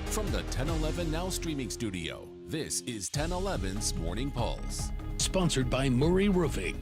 From the 1011 Now streaming studio, this is 1011's Morning Pulse. Sponsored by Murray Roofing.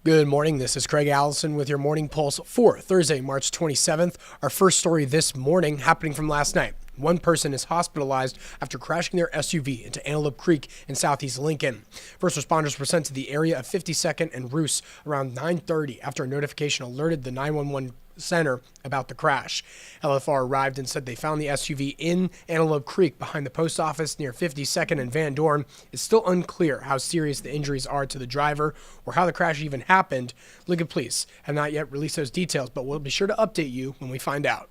Good morning. This is Craig Allison with your Morning Pulse for Thursday, March 27th. Our first story this morning happening from last night. One person is hospitalized after crashing their SUV into Antelope Creek in southeast Lincoln. First responders were sent to the area of 52nd and Roos around 9:30 after a notification alerted the 911 center about the crash. LFR arrived and said they found the SUV in Antelope Creek behind the post office near 52nd and Van Dorn. It's still unclear how serious the injuries are to the driver or how the crash even happened. Lincoln Police have not yet released those details, but we'll be sure to update you when we find out.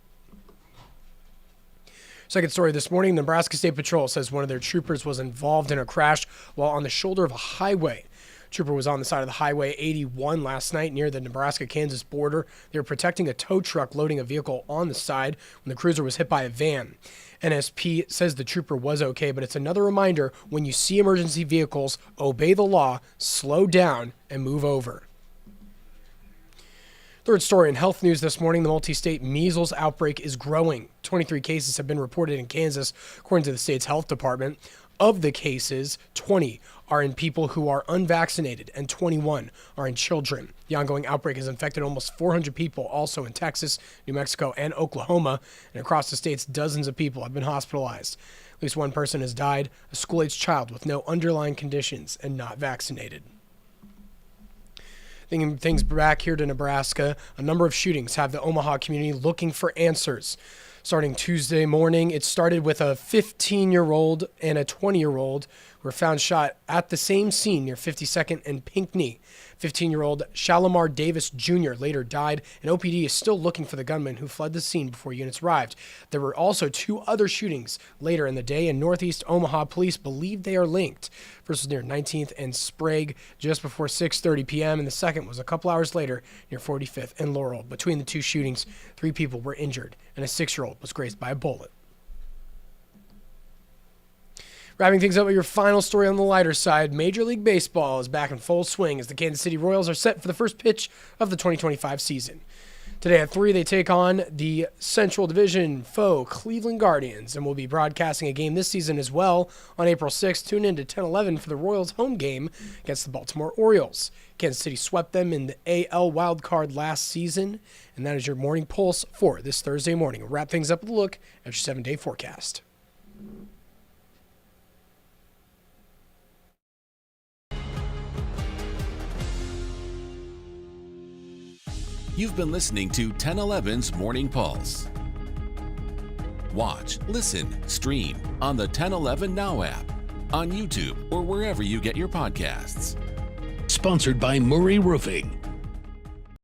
Second story this morning, Nebraska State Patrol says one of their troopers was involved in a crash while on the shoulder of a highway. Trooper was on the side of the Highway 81 last night near the Nebraska-Kansas border. They were protecting a tow truck loading a vehicle on the side when the cruiser was hit by a van. NSP says the trooper was okay, but it's another reminder when you see emergency vehicles, obey the law, slow down, and move over. Third story in health news this morning, the multi-state measles outbreak is growing. 23 cases have been reported in Kansas, according to the state's health department. Of the cases, 20 are in people who are unvaccinated and 21 are in children. The ongoing outbreak has infected almost 400 people, also in Texas, New Mexico, and Oklahoma. And across the states, dozens of people have been hospitalized. At least one person has died, a school-aged child with no underlying conditions and not vaccinated. Thinking things back here to Nebraska, a number of shootings have the Omaha community looking for answers. Starting Tuesday morning, it started with a 15-year-old and a 20-year-old who were found shot at the same scene near 52nd and Pinckney. 15-year-old Shalimar Davis Jr. later died, and OPD is still looking for the gunman who fled the scene before units arrived. There were also two other shootings later in the day in northeast Omaha. Police believe they are linked. First was near 19th and Sprague just before 6:30 p.m., and the second was a couple hours later near 45th and Laurel. Between the two shootings, 3 people were injured, and a 6-year-old was grazed by a bullet. Wrapping things up with your final story on the lighter side, Major League Baseball is back in full swing as the Kansas City Royals are set for the first pitch of the 2025 season. Today at 3, they take on the Central Division foe Cleveland Guardians, and we'll be broadcasting a game this season as well on April 6th. Tune in to 1011 for the Royals home game against the Baltimore Orioles. Kansas City swept them in the AL wildcard last season, and that is your Morning Pulse for this Thursday morning. We'll wrap things up with a look at your 7-day forecast. You've been listening to 1011's Morning Pulse. Watch, listen, stream on the 1011 Now app, on YouTube, or wherever you get your podcasts. Sponsored by Murray Roofing.